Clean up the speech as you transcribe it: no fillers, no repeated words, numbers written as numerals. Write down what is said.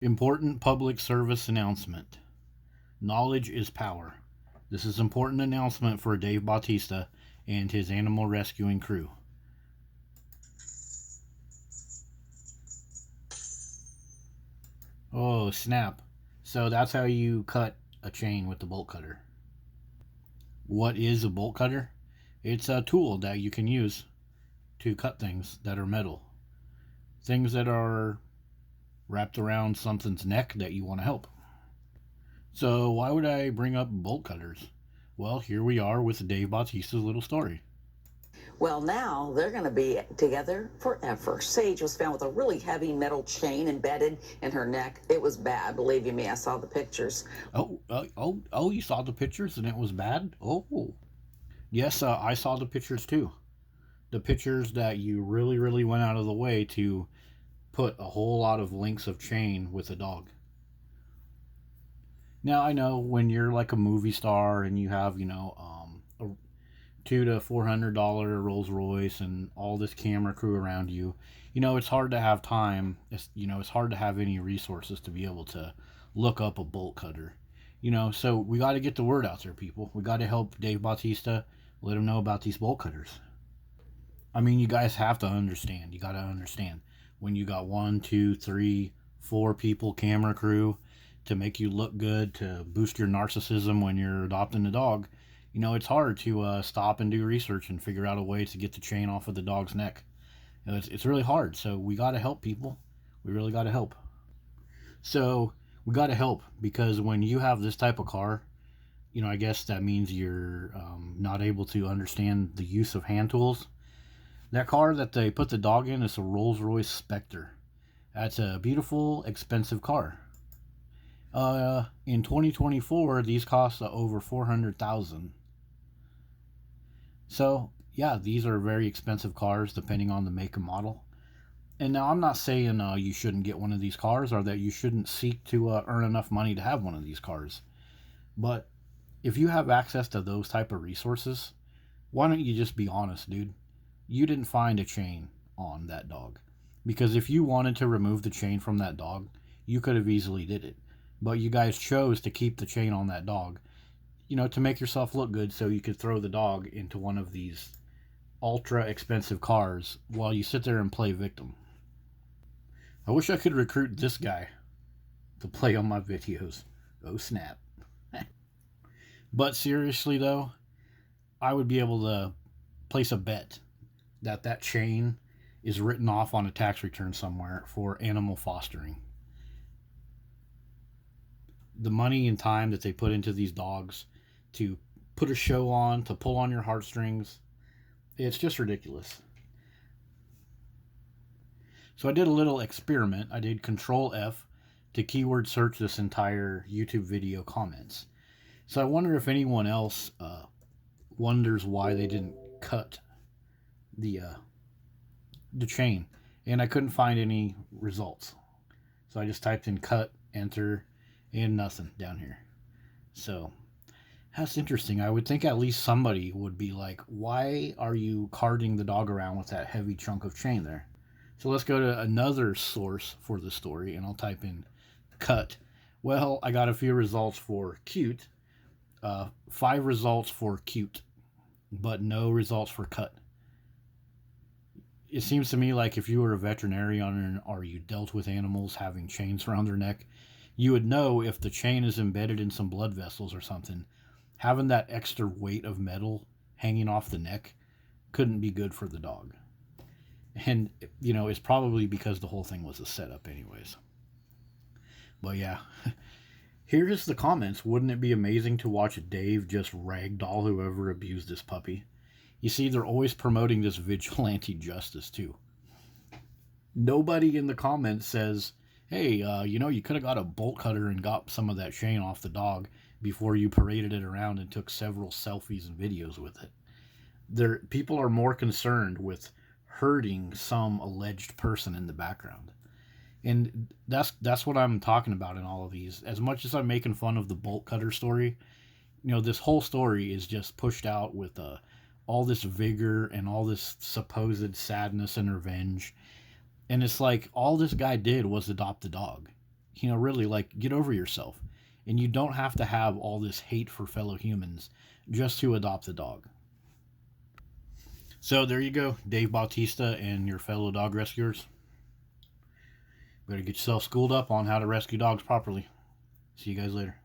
Important public service announcement. Knowledge is power. This is important announcement for Dave Bautista and his animal rescuing crew. Oh, snap. So that's how you cut a chain with the bolt cutter. What is a bolt cutter? It's a tool that you can use to cut things that are metal. Things that are wrapped around something's neck that you want to help. So, why would I bring up bolt cutters? Well, here we are with Dave Bautista's little story. Well, now they're going to be together forever. Sage was found with a really heavy metal chain embedded in her neck. It was bad, believe you me. I saw the pictures. Oh! You saw the pictures and it was bad. Oh, yes, I saw the pictures too. The pictures that you really went out of the way to put a whole lot of links of chain with a dog. Now I know when you're like a movie star and you have a $200 to $400 Rolls Royce and all this camera crew around you, it's hard to have time. It's hard to have any resources to be able to look up a bolt cutter. So we got to get the word out there, people. We got to help Dave Bautista, let him know about these bolt cutters. I mean, you guys have to understand. You got to understand when you got one, two, three, four people, camera crew to make you look good, to boost your narcissism when you're adopting a dog. It's hard to stop and do research and figure out a way to get the chain off of the dog's neck. It's really hard. So we got to help people. We really got to help. So we got to help because when you have this type of car, I guess that means you're not able to understand the use of hand tools. That car that they put the dog in is a Rolls Royce Spectre. That's a beautiful, expensive car. In 2024, these cost over $400,000. So yeah, these are very expensive cars depending on the make and model. And now I'm not saying you shouldn't get one of these cars or that you shouldn't seek to earn enough money to have one of these cars. But if you have access to those type of resources, why don't you just be honest, dude? You didn't find a chain on that dog. Because if you wanted to remove the chain from that dog, you could have easily did it. But you guys chose to keep the chain on that dog, to make yourself look good so you could throw the dog into one of these ultra expensive cars while you sit there and play victim. I wish I could recruit this guy to play on my videos. Oh snap. But seriously though, I would be able to place a bet that chain is written off on a tax return somewhere for animal fostering. The money and time that they put into these dogs to put a show on, to pull on your heartstrings, it's just ridiculous. So I did a little experiment. I did Control F to keyword search this entire YouTube video comments. So I wonder if anyone else wonders why they didn't cut the chain, and I couldn't find any results. So I just typed in cut, enter, and nothing down here. So that's interesting. I would think at least somebody would be like, why are you carting the dog around with that heavy chunk of chain there? So let's go to another source for the story, and I'll type in cut. Well, I got a few results for cute, 5 results for cute, but no results for cut. It seems to me like if you were a veterinarian or you dealt with animals having chains around their neck, you would know if the chain is embedded in some blood vessels or something. Having that extra weight of metal hanging off the neck couldn't be good for the dog. And, it's probably because the whole thing was a setup anyways. But yeah, here's the comments. Wouldn't it be amazing to watch Dave just ragdoll whoever abused this puppy? You see, they're always promoting this vigilante justice too. Nobody in the comments says, hey, you could have got a bolt cutter and got some of that chain off the dog before you paraded it around and took several selfies and videos with it. People are more concerned with hurting some alleged person in the background. And that's what I'm talking about in all of these. As much as I'm making fun of the bolt cutter story, this whole story is just pushed out with all this vigor and all this supposed sadness and revenge. And it's like all this guy did was adopt the dog. Really, like, get over yourself. And you don't have to have all this hate for fellow humans just to adopt a dog. So there you go, Dave Bautista and your fellow dog rescuers. Better get yourself schooled up on how to rescue dogs properly. See you guys later.